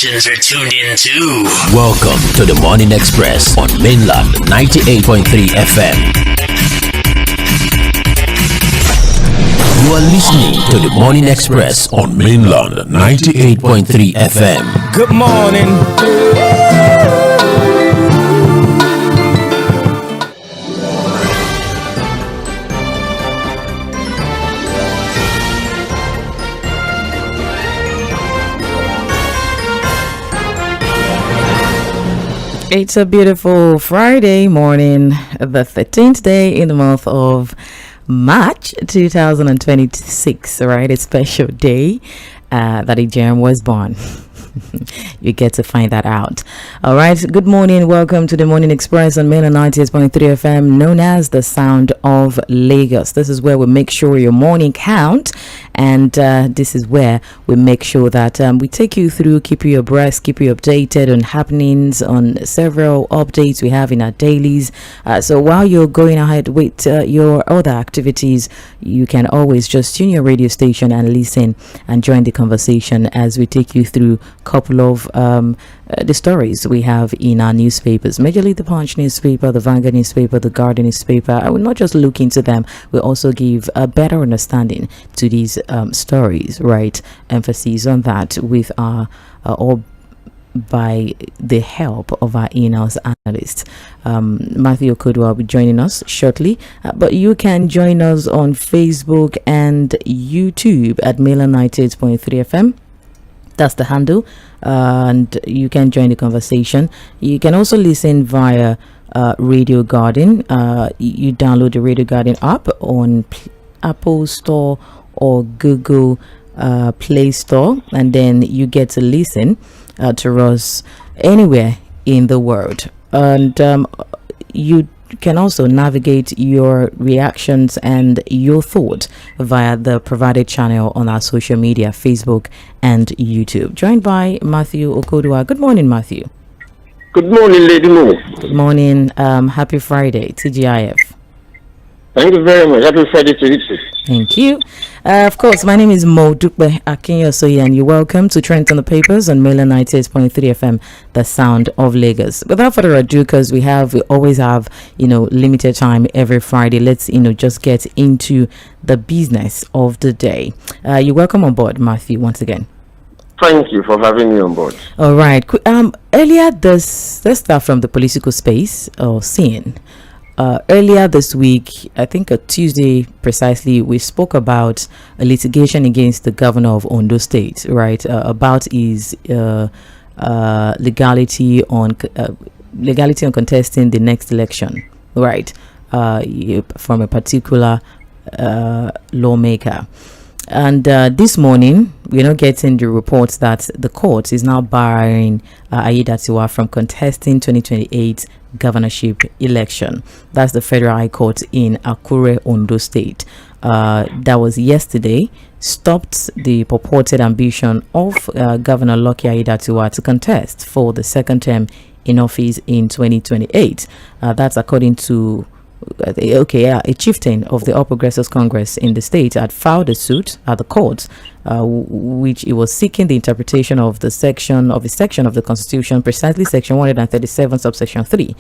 stations are tuned in to. Welcome to the Morning Express on Mainland 98.3 FM. You are listening to the Morning Express on Mainland 98.3 FM. Good morning. It's a beautiful Friday morning, the 13th day in the month of March 2026, right? A special day that a gem was born. You get to find that out. All right. Good morning. Welcome to the Morning Express on Mainland 98.3 FM, known as the Sound of Lagos. This is where we make sure your morning count. And this is where we make sure that we take you through, keep you abreast, keep you updated on happenings, on several updates we have in our dailies. So while you're going ahead with your other activities, you can always just tune your radio station and listen and join the conversation as we take you through a couple of the stories we have in our newspapers, majorly the Punch newspaper, the Vanguard newspaper, the Guardian newspaper. I will not just look into them, we also give a better understanding to these stories, right? Emphasis on that with our or by the help of our in-house analyst. Matthew Okodu will be joining us shortly, but you can join us on Facebook and YouTube at Mainland 98.3 FM. That's the handle, and you can join the conversation. You can also listen via Radio Garden. You download the Radio Garden app on Apple Store or Google Play Store, and then you get to listen to us anywhere in the world. And you can also navigate your reactions and your thoughts via the provided channel on our social media, Facebook and YouTube. Joined by Matthew Okodu. Good morning, Matthew. Good morning, Lady Mo. Good morning. Happy Friday, TGIF. Thank you very much. Happy Friday to you too. Thank you. Of course, my name is ᴏ Akinyosoye, and you're welcome to Trent on the Papers on Mainland 98.3 FM, the Sound of Lagos. Without further ado, because we always have, limited time every Friday, let's, just get into the business of the day. You're welcome on board, Matthew, once again. Thank you for having me on board. All right. Earlier let's start from the political space or scene. Earlier this week, I think a Tuesday precisely, we spoke about a litigation against the governor of Ondo State, right? About his legality on contesting the next election, right? From a particular lawmaker. And this morning, we're not getting the reports that the court is now barring Aiyedatiwa from contesting 2028 governorship election. That's the Federal High Court in Akure, Ondo State. That was yesterday, stopped the purported ambition of Governor Lucky Aiyedatiwa to contest for the second term in office in 2028. That's according to a chieftain of the All Progressives Congress in the state had filed a suit at the court, which he was seeking the interpretation of the section of the Constitution, precisely Section 137, subsection 3,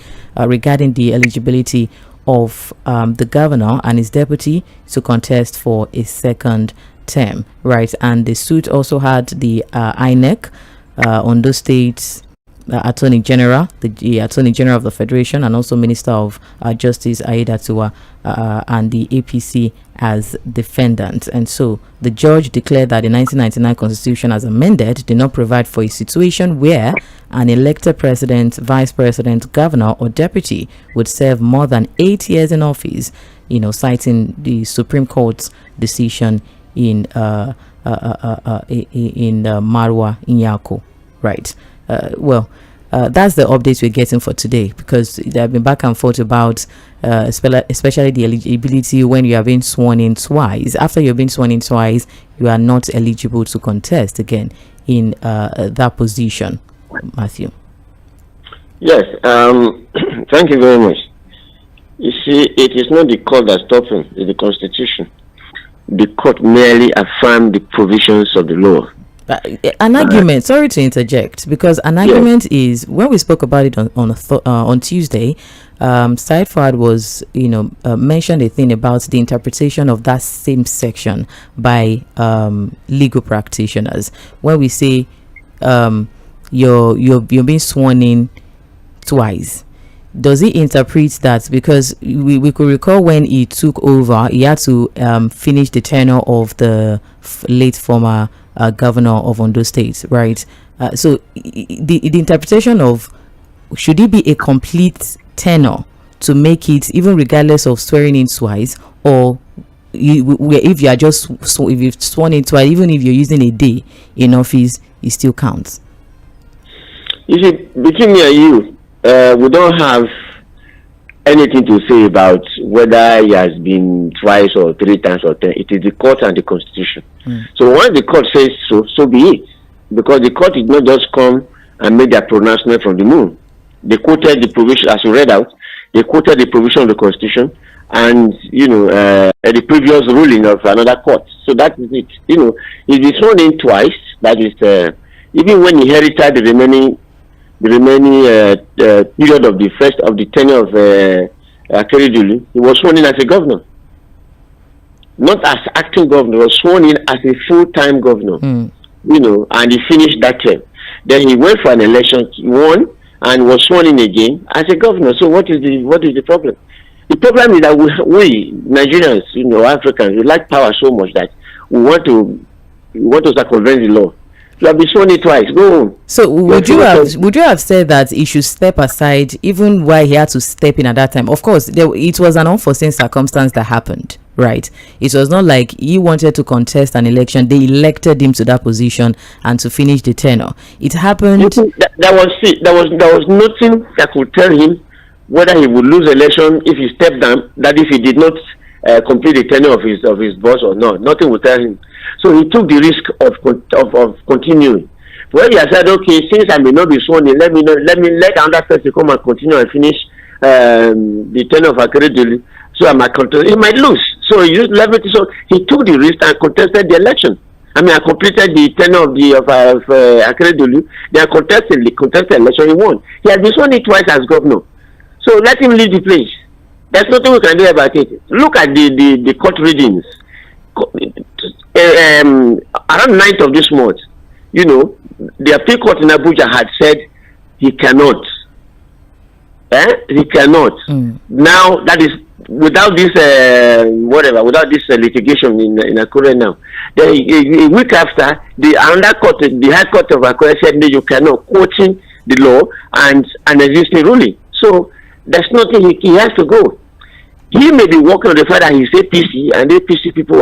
regarding the eligibility of the governor and his deputy to contest for a second term, right? And the suit also had the INEC, Ondo State Attorney General, the Attorney General of the Federation, and also Minister of Justice Aiyedatiwa, and the APC as defendants. And so the judge declared that the 1999 Constitution, as amended, did not provide for a situation where an elected president, vice president, governor, or deputy would serve more than 8 years in office, citing the Supreme Court's decision in Marwa Inyako, right? That's the updates we're getting for today, because there have been back and forth about especially the eligibility when you have been sworn in twice. After you've been sworn in twice, you are not eligible to contest again in that position. Matthew. Yes, thank you very much. You see, it is not the court that stops him, it's the Constitution. The court merely affirmed the provisions of the law. An argument. Sorry to interject, because an argument is, when we spoke about it on Tuesday, Said Fad was mentioned a thing about the interpretation of that same section by legal practitioners. When we say you're being sworn in twice, does he interpret that? Because we could recall when he took over, he had to finish the tenure of the late former governor of Ondo State, right? So the interpretation of, should it be a complete tenure to make it, even regardless of swearing in twice, or if you are just if you've sworn in twice, even if you're using a day in office, it still counts? You see, between me and you, we don't have anything to say about whether he has been twice or 3 times or 10. It is the court and the constitution. So once the court says so be it. Because the court did not just come and make their pronouncement from the moon. They quoted the provision, as you read out, they quoted the provision of the constitution and, the previous ruling of another court. So that is it. He's been sworn in twice. That is, even when he inherited the remaining period of the tenure of Akeredolu, he was sworn in as a governor, not as acting governor. He was sworn in as a full-time governor, and he finished that term. Then he went for an election, won, and was sworn in again as a governor. So what is the problem? The problem is that we Nigerians, Africans, we like power so much that we want to circumvent the law. You have been sworn in twice. Go home. So would you have said that he should step aside, even while he had to step in at that time? Of course, it was an unforeseen circumstance that happened, right? It was not like he wanted to contest an election. They elected him to that position and to finish the tenure. It happened. There was nothing that could tell him whether he would lose election if he stepped down. That if he did not complete the tenure of his boss or not, nothing would tell him. So he took the risk of continuing. When he has said, okay, since I may not be sworn in, let another person come and continue and finish the tenure of Akeredolu, so I might contest. He might lose. So he used leverage. So he took the risk and contested the election. I completed the tenure of Akeredolu. They contested the election. He won. He has been sworn in twice as governor. So let him leave the place. There's nothing we can do about it. Look at the court readings. Around 9th of this month, the appeal court in Abuja had said he cannot. He cannot. Now that is without this litigation in Akure now. Then a week after, another court, the High Court of Akure said no, you cannot, quoting the law and an existing ruling. So there's nothing he has to go. He may be working on the fact that he's APC, and APC people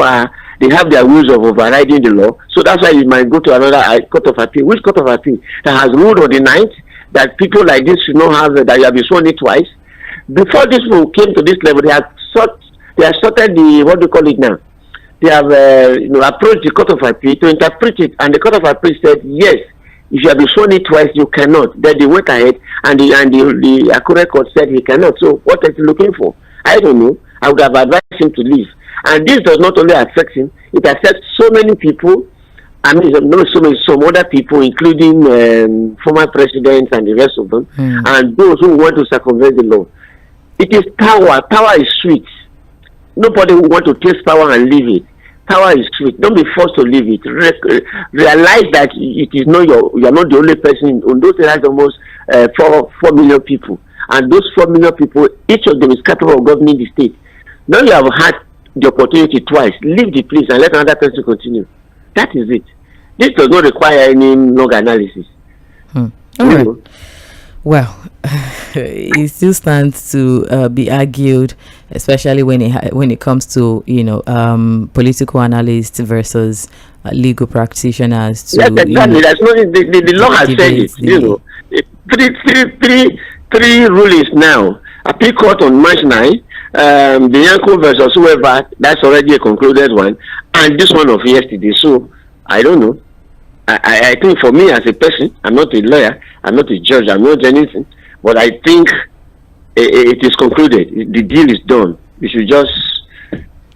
they have their rules of overriding the law. So that's why he might go to another court of appeal. Which court of appeal that has ruled on the 9th that people like this should not have, that you have been sworn in twice? Before this people came to this level, they have started the, what do you call it now? They have approached the court of appeal to interpret it, and the court of appeal said yes. If you have been sworn in twice, you cannot. Then they went ahead, and the Akure court said he cannot. So what are you looking for? I don't know. I would have advised him to leave. And this does not only affect him, it affects so many people. Some other people, including former presidents and the rest of them, and those who want to circumvent the law. It is power. Power is sweet. Nobody will want to taste power and leave it. Power is sweet. Don't be forced to leave it. Realize that it is not you are not the only person. On those there are almost 4 million people. And those 4 million people, each of them is capable of governing the state. Now you have had the opportunity twice. Leave the place and let another person continue. That is it. This does not require any long analysis. All right. Well, it still stands to be argued, especially when it comes to political analysts versus legal practitioners. Yes, exactly. That's not the law has said it. Three rulings now. Appeal court on March 9, the Yanko versus whoever, that's already a concluded one, and this one of yesterday. So I don't know. I think for me as a person, I'm not a lawyer, I'm not a judge, I'm not anything, but I think it is concluded. The deal is done. We should just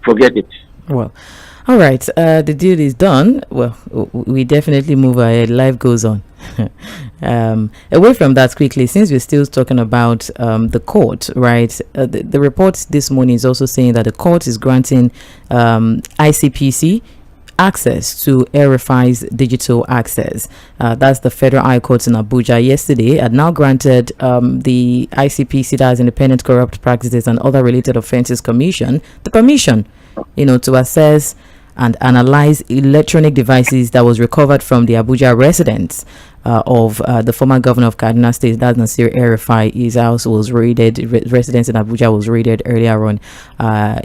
forget it. Well, All right, the deal is done. Well, we definitely move ahead. Life goes on. Away from that quickly, since we're still talking about the court, right? The report this morning is also saying that the court is granting ICPC access to ⴤ digital access. That's the Federal High Court in Abuja yesterday had now granted the ICPC, that's Independent Corrupt Practices and Other Related Offences Commission, the permission, to assess and analyze electronic devices that was recovered from the Abuja residence of the former governor of Kaduna State, that's Nasir El-Rufai. His house was raided, residence in Abuja was raided earlier on I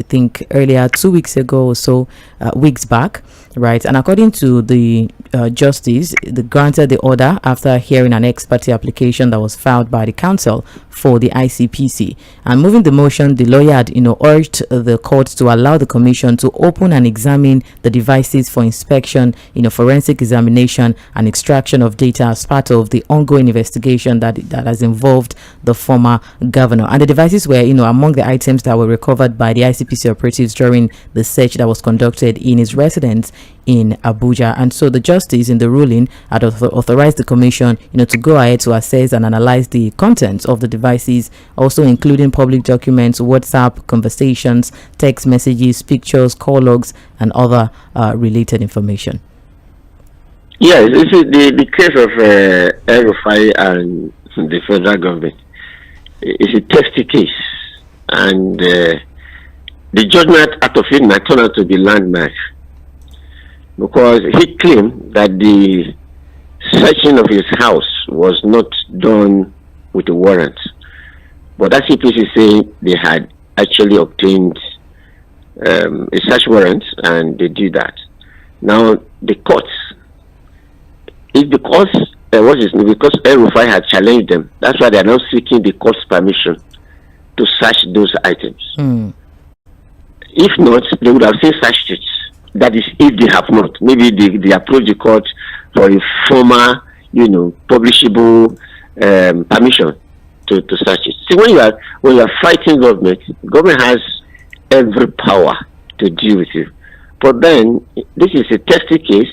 think earlier 2 weeks ago or so, weeks back, right? And according to the justice, they granted the order after hearing an ex parte application that was filed by the counsel for the ICPC. And moving the motion, the lawyer had urged the court to allow the commission to open and examine the devices for inspection, forensic examination and extraction of data as part of the ongoing investigation that has involved the former governor. And the devices were among the items that were recovered by the ICPC operatives during the search that was conducted in his residence in Abuja. And so the justice in the ruling had authorized the commission to go ahead to assess and analyze the contents of the devices, also including public documents, WhatsApp conversations, text messages, pictures, call logs and other related information. Yeah, this is the case of El-Rufai and the federal government. It's a testy case, and the judgment out of it might turn out to be landmark, because he claimed that the searching of his house was not done with a warrant, but ICPC saying they had actually obtained a search warrant and they did that. Now the courts, because El-Rufai had challenged them, that's why they are now seeking the court's permission to search those items. If not, they would have said searched it. That is, if they have not, maybe they approach the court for a former, publishable permission to search it. See, when you are fighting government has every power to deal with you. But then this is a testy case.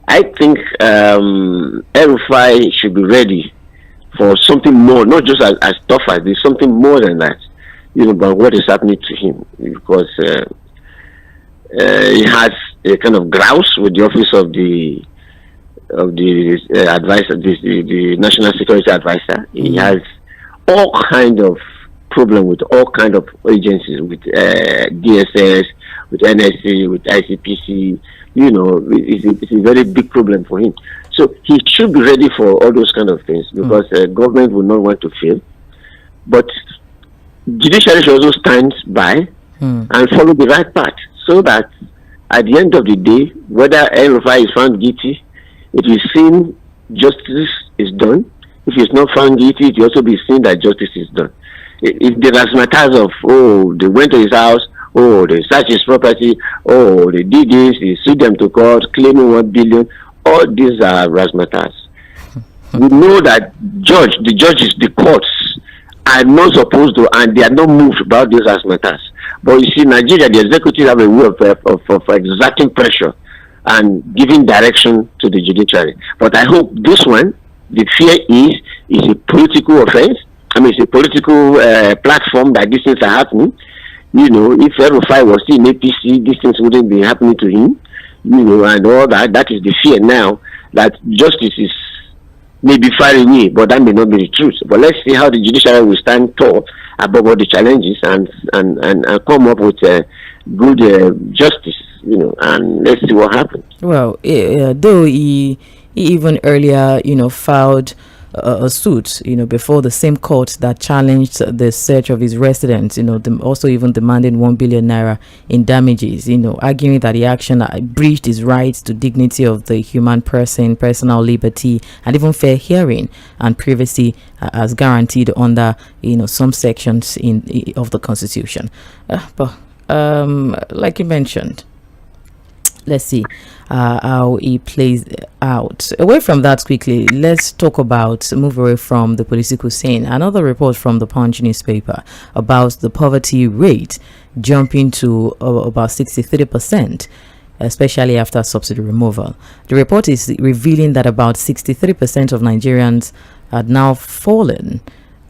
I think El-Rufai should be ready for something more, not just as tough as this, something more than that, about what is happening to him, because he has a kind of grouse with the office of the advisor, the National Security Advisor. He has all kind of problem with all kind of agencies, with DSS, with NSC, with ICPC. It's a very big problem for him. So he should be ready for all those kind of things, because government will not want to fail. But judiciary should also stand by and follow the right path, so that at the end of the day, whether El-Rufai is found guilty, it is seen justice is done. If he's not found guilty, it will also be seen that justice is done. If there are matters of, they went to his house, they searched his property, they did this, they sued them to court, claiming 1 billion, all these are razzmatazz. We know that the judges, the courts are not supposed to, and they are not moved about these razzmatazz. But you see, Nigeria, the executive have a way of exerting pressure and giving direction to the judiciary. But I hope this one, the fear is a political offense. It's a political platform that these things are happening. If El-Rufai was still in APC, these things wouldn't be happening to him. And all that. That is the fear now, that justice is maybe far away, but that may not be the truth. But let's see how the judiciary will stand tall above all the challenges and come up with good justice, and let's see what happens. Well, though he even earlier, filed a suit, before the same court that challenged the search of his residence, also even demanding 1 billion naira in damages, arguing that the action breached his rights to dignity of the human person, personal liberty, and even fair hearing and privacy as guaranteed under, some sections of the Constitution. But like you mentioned, let's see how it plays out. Away from that quickly, let's move away from the political scene. Another report from the Punch newspaper about the poverty rate jumping to about 63%, especially after subsidy removal. The report is revealing that about 63% of Nigerians had now fallen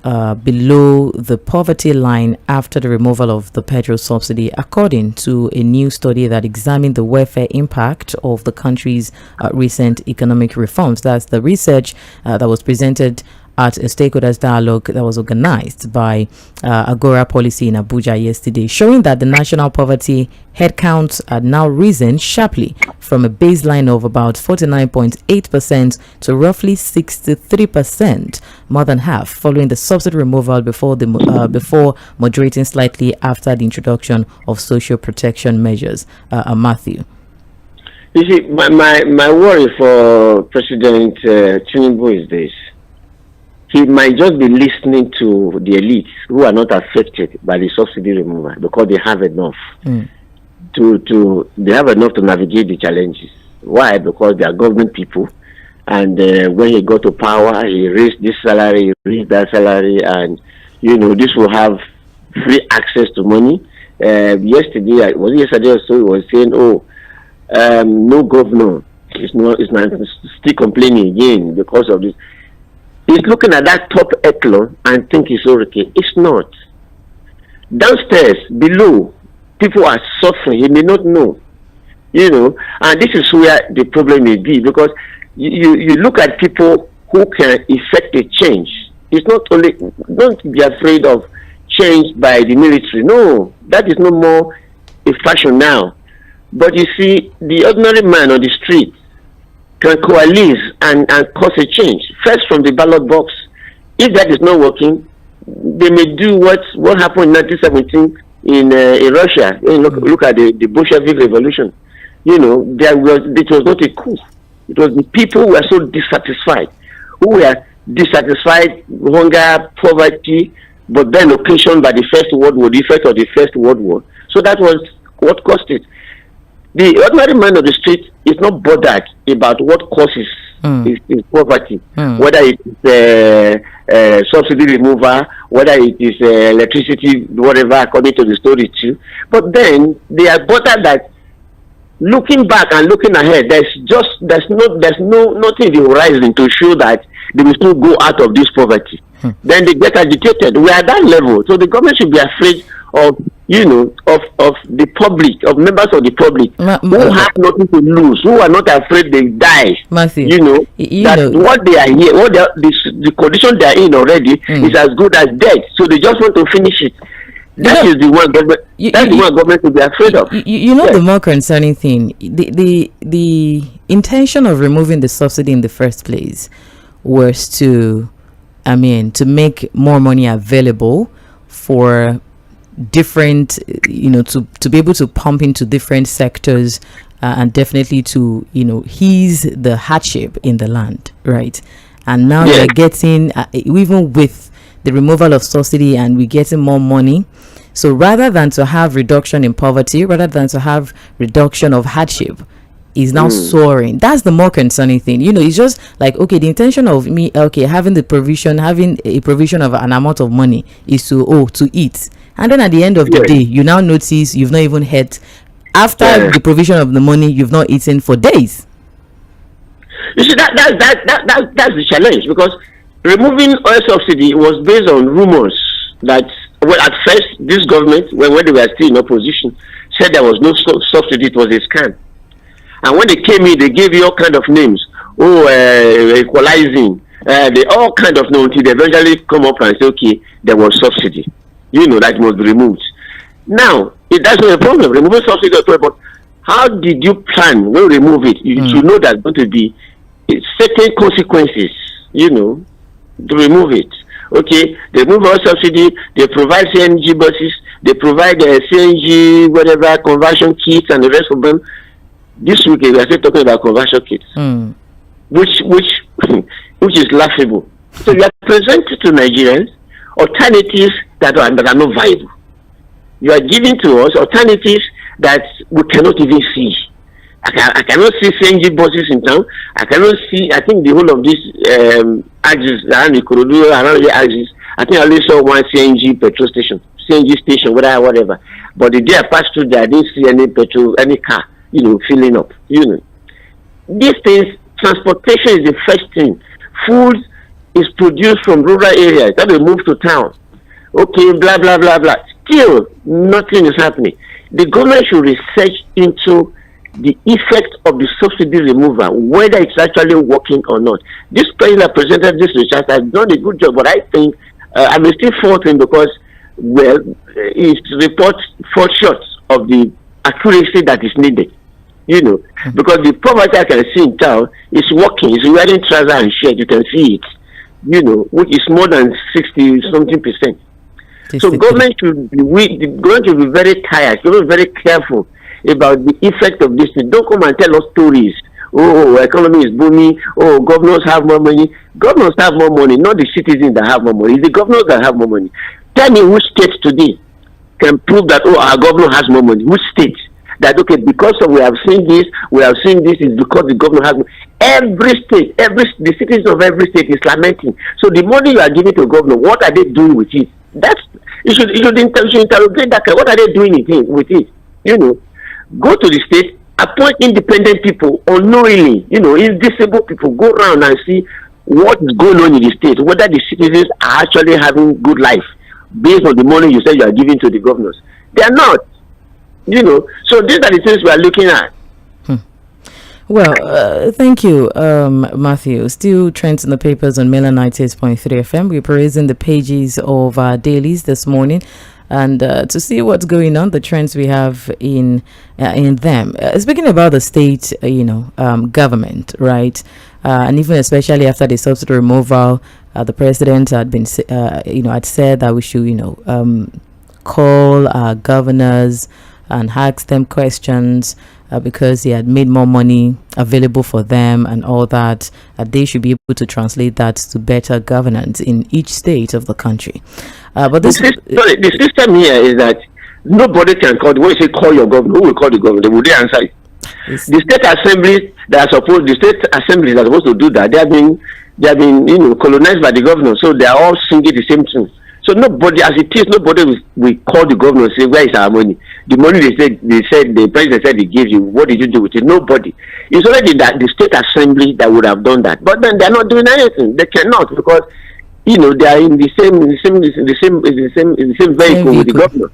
below the poverty line after the removal of the petrol subsidy, according to a new study that examined the welfare impact of the country's recent economic reforms. That's the research that was presented at a stakeholders dialogue that was organized by Agora Policy in Abuja yesterday, showing that the national poverty headcounts had now risen sharply from a baseline of about 49.8% to roughly 63%, more than half, following the subsidy removal before moderating slightly after the introduction of social protection measures. Matthew. You see, my worry for President Tinubu is this. He might just be listening to the elites who are not affected by the subsidy removal because they have enough they have enough to navigate the challenges. Why? Because they are government people, and when he got to power, he raised this salary, he raised that salary, and this will have free access to money. Yesterday or so, he was saying, no governor is not still complaining again because of this. He's looking at that top echelon and think it's okay. It's not. Downstairs, below, people are suffering. He may not know. And this is where the problem may be, because you look at people who can effect a change. It's not only, don't be afraid of change by the military. No, that is no more a fashion now. But you see, the ordinary man on the street can coalesce and cause a change. First from the ballot box. If that is not working, they may do what happened in 1917 in Russia. Look at the Bolshevik Revolution. It was not a coup. It was the people who were so dissatisfied, hunger, poverty, but then occasioned by the effect of the First World War. So that was what caused it. The ordinary man of the street is not bothered about what causes his poverty, whether it is subsidy removal, whether it is electricity, whatever, according to the story too. But then they are bothered that looking back and looking ahead, there's nothing in the horizon to show that they will still go out of this poverty. Then they get agitated. We are at that level, so the government should be afraid of the public, of members of the public who have nothing to lose, who are not afraid they die. Matthew, what they are here, the condition they are in already is as good as dead. So they just want to finish it. That is the one government. That's the one government to be afraid of. The more concerning thing, the intention of removing the subsidy in the first place was to make more money available for different, to be able to pump into different sectors and definitely to, ease the hardship in the land, right? And now we're getting, even with the removal of subsidy, and we're getting more money. So rather than to have reduction in poverty, rather than to have reduction of hardship, is now soaring. That's the more concerning thing. It's just like, okay, the intention of me, having a provision of an amount of money is to eat. And then at the end of the day, you now notice you've not even had, after the provision of the money, you've not eaten for days. You see, that's the challenge, because removing oil subsidy was based on rumors that, at first, this government, when they were still in opposition, said there was no subsidy, it was a scam. And when they came in, they gave you all kind of names. Equalizing. They all kind of know until they eventually come up and say, okay, there was subsidy. That must be removed. Now, that's not a problem. Removing subsidy is a problem. But how did you plan when you remove it? You know there's going to be certain consequences, to remove it. Okay, they remove all subsidy, they provide CNG buses, they provide CNG, whatever, conversion kits and the rest of them. This week we are still talking about conversion kits, which is laughable. So we are presenting to Nigerians alternatives that are not viable. You are giving to us alternatives that we cannot even see. I cannot see CNG buses in town. I cannot see. I think the whole of this axis around the corridor, around the axis. I think I only saw one CNG petrol station, CNG station, whatever. But the day I passed through there, I didn't see any petrol, any car, filling up. These things, transportation is the first thing. Food is produced from rural areas that will move to town. Okay, blah blah blah blah. Still, nothing is happening. The government should research into the effect of the subsidy removal, whether it's actually working or not. This person that presented this research has done a good job, but I think I may still fault him because, well, his report falls short of the accuracy that is needed. Because the poverty I can see in town is working. It's wearing trousers and shirt. You can see it. Which is more than 60-something%. So government should be very tired, should be very careful about the effect of this thing. Don't come and tell us stories. Oh, economy is booming. Oh, governors have more money. Governors have more money, not the citizens that have more money. It's the governors that have more money. Tell me which state today can prove that, our governor has more money. Which state? That, okay, because we have seen this is because the governor has money. Every state, the citizens of every state is lamenting. So the money you are giving to the governor, what are they doing with it? You should interrogate that. What are they doing with it? Go to the state, appoint independent people unknowingly, invisible people, go around and see what is going on in the state, whether the citizens are actually having good life based on the money you say you are giving to the governors. They are not. So these are the things we are looking at. Well, thank you, Matthew. Still trends in the papers on Mainland 98.3 FM. We're perusing the pages of our dailies this morning, and to see what's going on, the trends we have in them. Speaking about the state, government, right, and even especially after the subsidy removal, the president had been, had said that we should, call our governors and ask them questions. Because he had made more money available for them and all that, they should be able to translate that to better governance in each state of the country. But the system here is that nobody can call. When you say call your governor, who will call the governor? Will they answer it? The state assemblies that are supposed to do that, they have been colonized by the governor, so they are all singing the same tune. So nobody, as it is, nobody will call the governor and say, where is our money? The money the president said he gave you, what did you do with it? Nobody. It's already that the state assembly that would have done that. But then they're not doing anything. They cannot, because they are in the same vehicle with the governor.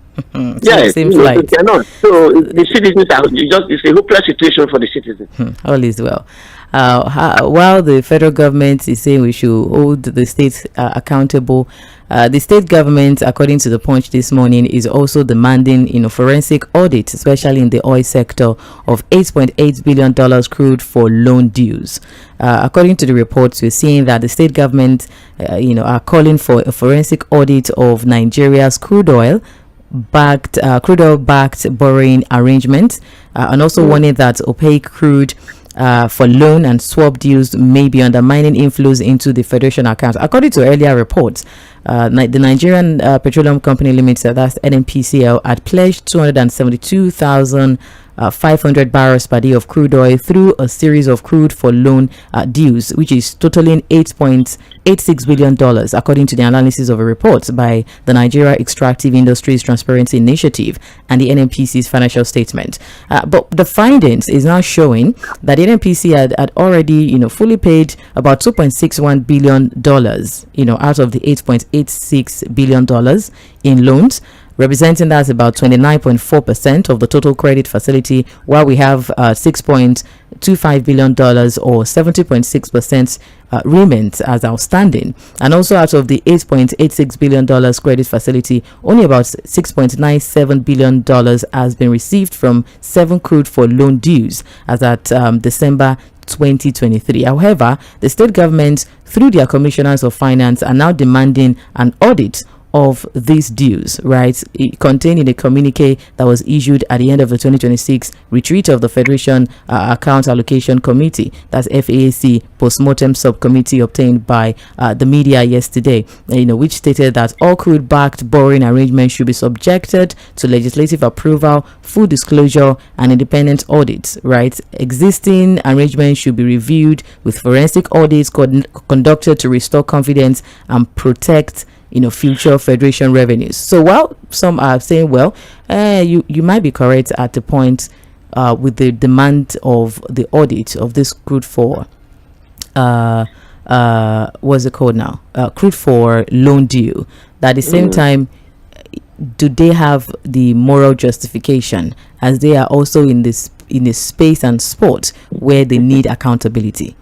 Yes, they cannot. So the citizens it's a hopeless situation for the citizens. All is well. While the federal government is saying we should hold the states accountable, the state government, according to the Punch this morning, is also demanding forensic audit, especially in the oil sector, of $8.8 billion crude for loan dues. According to the reports, we're seeing that the state government are calling for a forensic audit of Nigeria's crude oil backed borrowing arrangements, and also warning that opaque crude for loan and swap deals may be undermining inflows into the Federation account. According to earlier reports, the Nigerian Petroleum Company Limited, that's NNPCL, had pledged 272,500 barrels per day of crude oil through a series of crude for loan deals, which is totaling $8.86 billion, according to the analysis of a report by the Nigeria Extractive Industries Transparency Initiative and the NNPC's financial statement. But the findings is now showing that the NNPC had already, fully paid about $2.61 billion, out of the $8.86 billion in loans, representing that's about 29.4% of the total credit facility, while we have $6.25 billion or 70.6% remains as outstanding. And also out of the $8.86 billion credit facility, only about $6.97 billion has been received from 7 crude for loan dues as at December 2023. However, the state government, through their commissioners of finance, are now demanding an audit of these dues, right, contained in a communique that was issued at the end of the 2026 retreat of the Federation Account Allocation Committee, that's FAAC post-mortem subcommittee, obtained by the media yesterday, which stated that all crude-backed borrowing arrangements should be subjected to legislative approval, full disclosure, and independent audits, right? Existing arrangements should be reviewed with forensic audits conducted to restore confidence and protect future federation revenues. So while some are saying, well, you might be correct at the point with the demand of the audit of this crude for what's it called now, crude for loan due, that at the same time, do they have the moral justification, as they are also in a space and sport where they need accountability?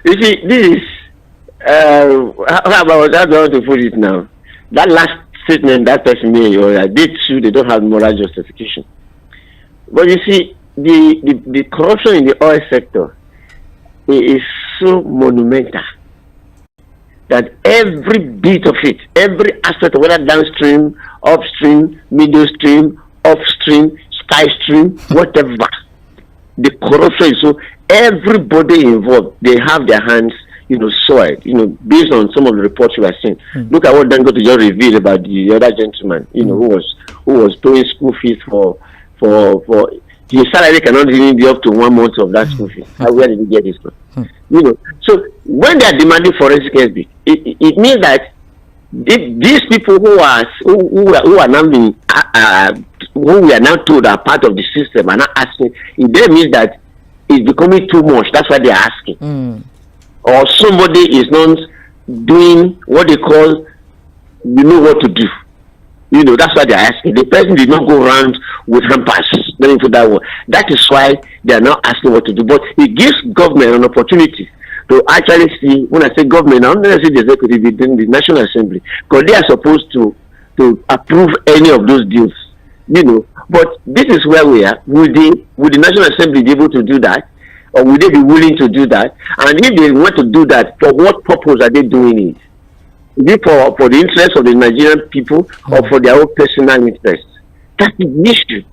You see, this is how about I want to put it now. That last statement that person made, or I did too, they don't have moral justification. But you see, the corruption in the oil sector is so monumental that every bit of it, every aspect of whether downstream, upstream, middle stream, upstream, sky stream, whatever, the corruption is so, everybody involved, they have their hands soiled, based on some of the reports we are seeing. Look at what Dangote just revealed about the other gentleman, who was paying school fees for his salary cannot even be up to 1 month of that school fee. Where did he get this from? So when they are demanding forensic evidence, it means that these people who are now being who we are now told are part of the system are not asking, it then means that it's becoming too much. That's why they are asking. Or somebody is not doing what they call, what to do. That's why they're asking. The person did not go around with hampers. Let me put that word. That is why they are now asking what to do. But it gives government an opportunity to actually see, when I say government, I don't say the executive, within the National Assembly, because they are supposed to approve any of those deals. But this is where we are. Would the National Assembly be able to do that? Or would they be willing to do that? And if they want to do that, for what purpose are they doing it? Is it for the interest of the Nigerian people or for their own personal interest? That's the issue.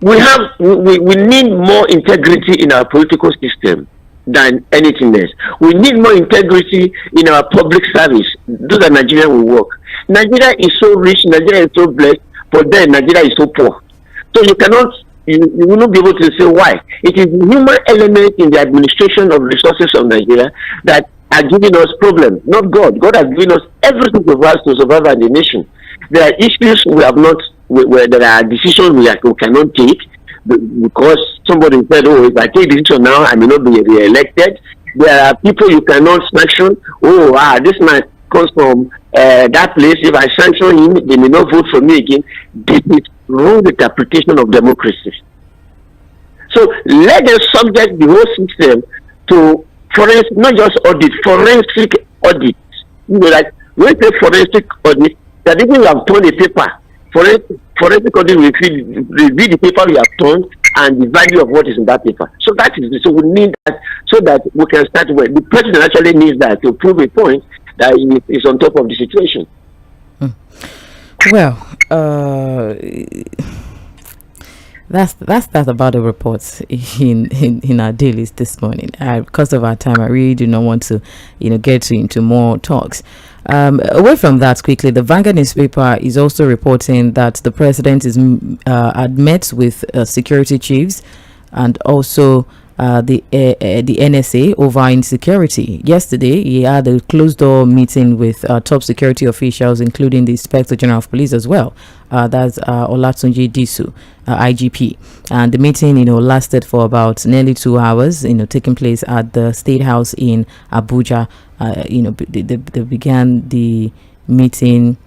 We need more integrity in our political system than anything else. We need more integrity in our public service. Those are Nigeria will work. Nigeria is so rich, Nigeria is so blessed, but then Nigeria is so poor. So you will not be able to say why. It is the human element in the administration of resources of Nigeria that are giving us problems, not God. God has given us everything for us to survive as a nation. There are issues we have not, where there are decisions we cannot take because somebody said, oh, if I take this decision now, I may not be re-elected. There are people you cannot sanction. This man comes from that place. If I sanction him, they may not vote for me again. This is wrong interpretation of democracy. So let them subject the whole system to forensic, not just audit, forensic audit. Like when they say forensic audit, that even you have torn a paper, forensic audit will read the paper you have torn and the value of what is in that paper. So that is so we need that so that we can start with. The president actually needs that to prove a point that he is on top of the situation. Well, that's about the reports in our dailies this morning. Because of our time, I really do not want to get into more talks. Away from that, quickly, the Vanguard newspaper is also reporting that the president had met with security chiefs and also the NSA over insecurity. Yesterday, he had a closed-door meeting with top security officials, including the Inspector General of Police as well. That's Olatunji Disu, IGP. And the meeting, lasted for about nearly 2 hours, taking place at the State House in Abuja. They began the meeting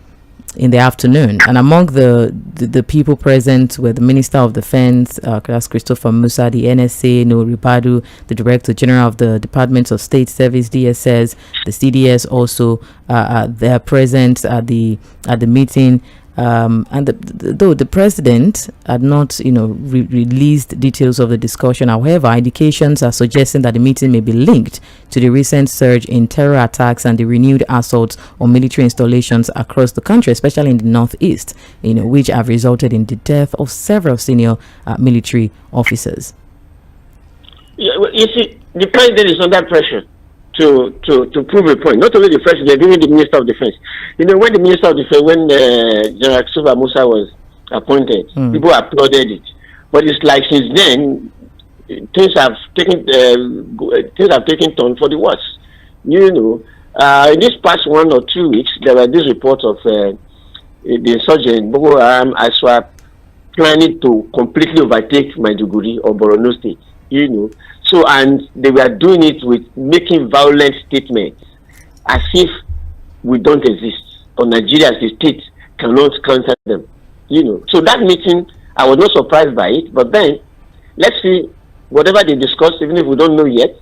in the afternoon, and among the people present were the Minister of Defense, that's Christopher Musa, the NSA, No Ribadu, the Director General of the Department of State Service, DSS, the CDS also they're present at the meeting, And though the president had not, released details of the discussion, however, indications are suggesting that the meeting may be linked to the recent surge in terror attacks and the renewed assaults on military installations across the country, especially in the northeast, which have resulted in the death of several senior military officers. Yeah, well, you see, the president is under pressure to prove a point. Not only the president, even the Minister of Defense. When the Minister of Defense, when General Christopher Musa was appointed, people applauded it. But it's like since then, things have taken turn for the worse. In this past 1 or 2 weeks, there were these reports of the insurgent Boko Haram ISWAP planning to completely overtake Maiduguri or Borno State. So, and they were doing it with making violent statements as if we don't exist, or Nigeria as a state cannot counter them. So that meeting, I was not surprised by it, but then let's see whatever they discuss, even if we don't know yet.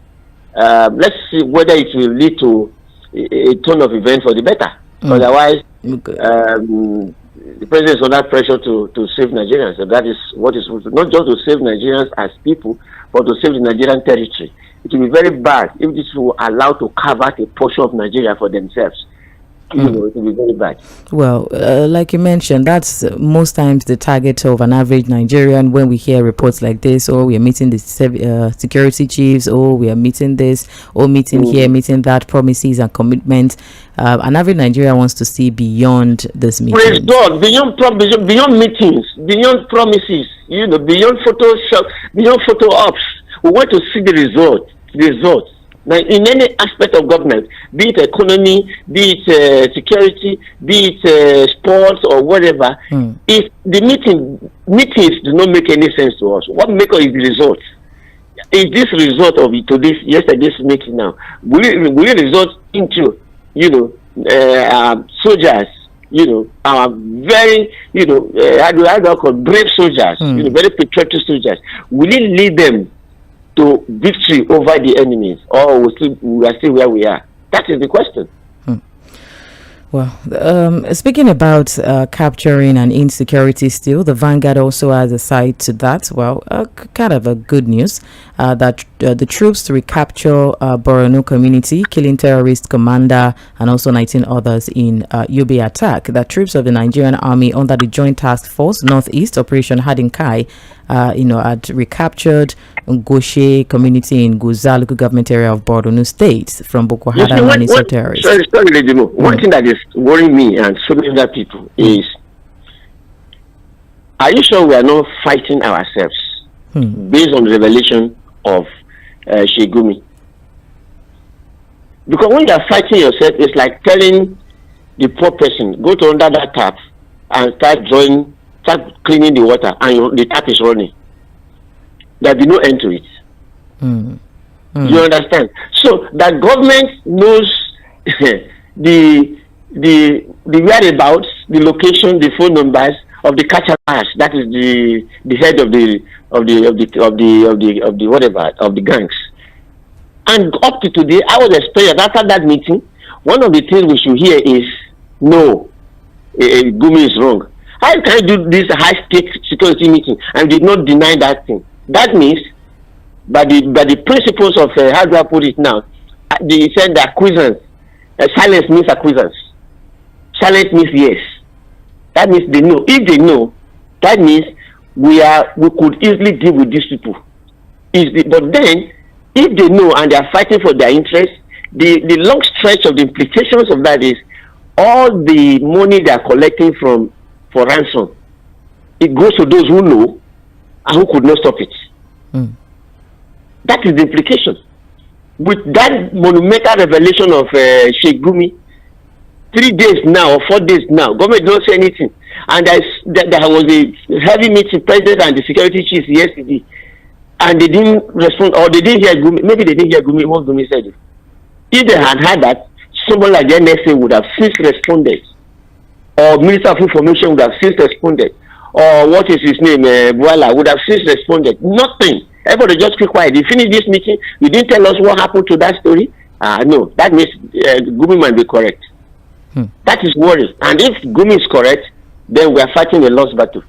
Let's see whether it will lead to a turn of event for the better. Otherwise, the president is under pressure to save Nigerians, and that is what is not just to save Nigerians as people, but to save the Nigerian territory. It will be very bad if this will allow to carve out a portion of Nigeria for themselves. It will be very bad. Well, like you mentioned, that's most times the target of an average Nigerian when we hear reports like this, or we are meeting the security chiefs, or we are meeting this, or meeting here, meeting that, promises and commitments. An average Nigerian wants to see beyond this meeting. Praise God, beyond meetings, beyond promises, beyond Photoshop, beyond photo ops. We want to see the results. Now, in any aspect of government, be it economy, be it security, be it sports or whatever, if the meetings do not make any sense to us, what makes is the result? Is this result of yesterday's meeting now? Will it result into, soldiers, our very, how do I call brave soldiers, very patriotic soldiers? Will it lead them to victory over the enemies, or we are still where we are? That is the question. Well, speaking about capturing and insecurity still, the Vanguard also has a side to that. Well, kind of a good news that the troops to recapture Borno community, killing terrorist commander and also 19 others in Yobe attack. The troops of the Nigerian Army under the Joint Task Force Northeast Operation Hadinkai, had recaptured ᴛＧᴇ community in Guza local government area of Borno State from Boko Haram and its terrorists. Sorry, one thing that is worrying me and so many other people is, are you sure we are not fighting ourselves based on the revelation of Sheikh? Because when you are fighting yourself, it's like telling the poor person, go to under that tap and start cleaning the water, and the tap is running. There will be no end to it. You understand? So that government knows the whereabouts, the location, the phone numbers of the catchers. That is the head of the gangs. And up to today, I was expecting after that meeting, one of the things we should hear is no, Gumi is wrong. How can I do this high-stake security meeting and did not deny that thing? That means, by the principles of how do I put it now? They said the acquiescence. Silence means acquiescence. Silence means yes. That means they know. If they know, that means we could easily deal with these people. But then, if they know and they are fighting for their interests, the long stretch of the implications of that is all the money they are collecting for ransom, it goes to those who know and who could not stop it. That is the implication. With that monumental revelation of Sheikh Gumi, 3 days now or 4 days now, government don't say anything. And there was a heavy meeting, president and the security chiefs yesterday, and they didn't respond, or they didn't hear Gumi. Maybe they didn't hear Gumi, what Gumi said. If they had heard that, someone like the NSA would have since responded, or Minister of Information would have since responded, or what is his name, Buala, would have since responded. Nothing. Everybody just keep quiet. You finish this meeting, you didn't tell us what happened to that story. No, that means Gumi might be correct. That is worry. And if Gumi is correct, then we are fighting a lost battle.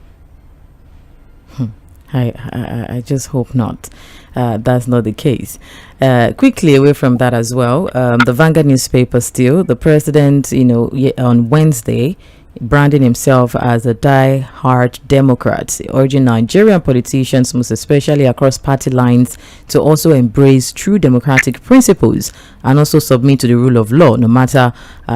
I just hope not. That's not the case. Quickly away from that as well, the Vanguard newspaper still, the president, on Wednesday, branding himself as a die-hard Democrat, urging Nigerian politicians, most especially across party lines, to also embrace true democratic principles and also submit to the rule of law, no matter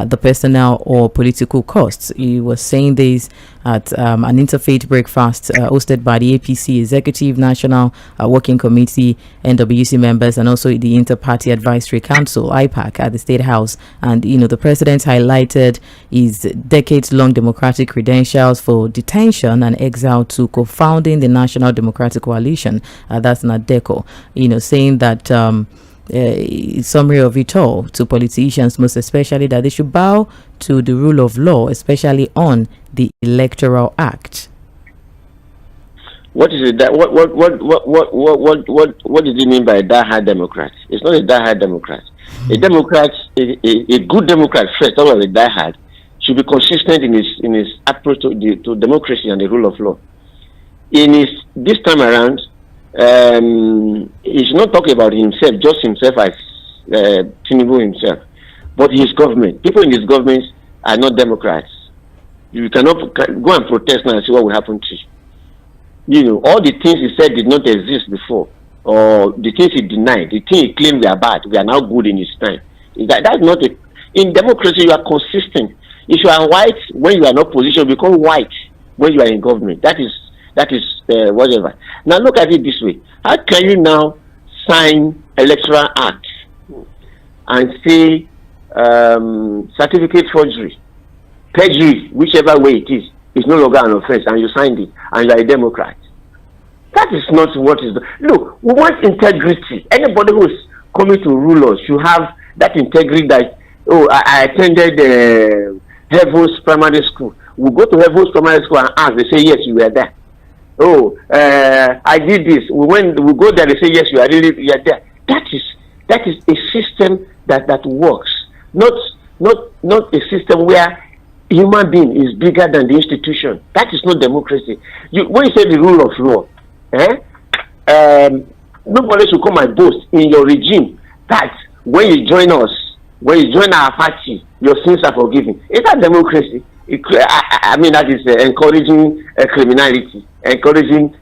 the personal or political costs. He was saying this at an interfaith breakfast hosted by the APC Executive National Working Committee, NWC members, and also the Inter-Party Advisory Council, IPAC, at the State House. And, the president highlighted his decades-long democratic credentials for detention and exile to co-founding the National Democratic Coalition, that's NADECO, saying that summary of it all to politicians, most especially that they should bow to the rule of law, especially on the Electoral Act. What is it that what did he mean by a die-hard Democrat? It's not a die-hard Democrat. A Democrat, a good Democrat first, not a die-hard, should be consistent in his approach to democracy and the rule of law. This time around, he should not talk about himself, just himself as Tinubu himself, but his government. People in his government are not Democrats. You cannot go and protest now and see what will happen to you. All the things he said did not exist before, or the things he denied, the things he claimed we are bad, we are now good in his time. That's not it. In democracy, you are consistent. If you are white when you are not positioned, you become white when you are in government. That is whatever. Now look at it this way: how can you now sign Electoral Act and say certificate forgery, perjury, whichever way it is no longer an offense, and you signed it, and you are a Democrat? That is not what is. Look, we want integrity. Anybody who is coming to rule us should have that integrity. That I attended ⴑ primary school. We go to ⴑ primary school and ask. They say yes, you were there. I did this. We go there. They say yes, you are there. That is a system that works. Not a system where human being is bigger than the institution. That is not democracy. When you say the rule of law, nobody should come and boast in your regime that when you join us, when you join our party, your sins are forgiven. Is that democracy? That is encouraging criminality, encouraging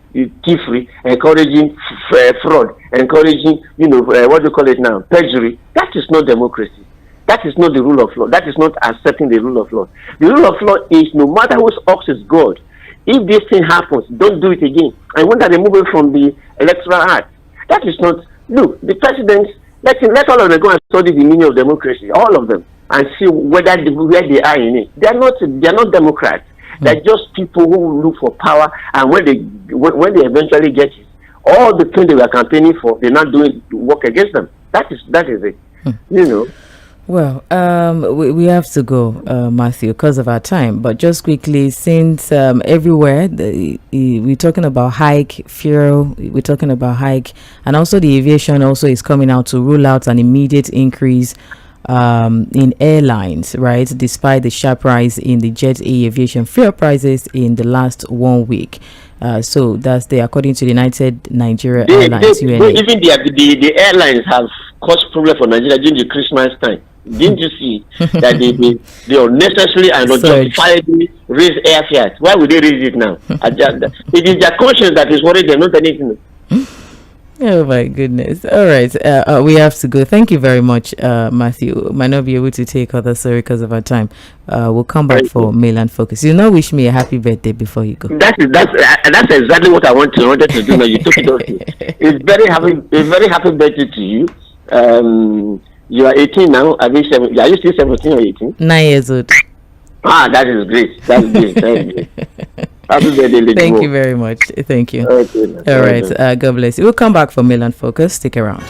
thievery, encouraging fraud, encouraging, what do you call it now, perjury. That is not democracy. That is not the rule of law. That is not accepting the rule of law. The rule of law is no matter whose ox is God, if this thing happens, don't do it again. And when they remove it from the Electoral Act, that is not. Look, the president, let all of them go and study the meaning of democracy, all of them, and see where they are in it. They are not Democrats. They're just people who look for power, and when they eventually get it, all the things they were campaigning for, they're not doing work against them. That is it. Well, we have to go, Matthew, because of our time. But just quickly, since everywhere we're talking about hike, fuel, we're talking about hike, and also the aviation also is coming out to rule out an immediate increase in airlines, right? Despite the sharp rise in the jet aviation fuel prices in the last 1 week. So that's according to the United Nigeria Airlines. Even the airlines have caused problem for Nigeria during the Christmas time. Didn't you see that they unnecessarily and unjustifiably raise airfares? Why would they raise it now? It is their conscience that is worried, they're not anything. Oh my goodness. All right. We have to go. Thank you very much, Matthew. Might not be able to take other story because of our time. We'll come back for Mail and Focus. You know, wish me a happy birthday before you go. That's exactly what I wanted to do. Now you took it off. It's very happy birthday to you. You are 18 now. Are you still 17 or 18? 9 years old. That is great. That's great. Thank you. Happy birthday, Thank you very much. Thank you. Okay. All right. God bless you. We'll come back for Mail and Focus. Stick around.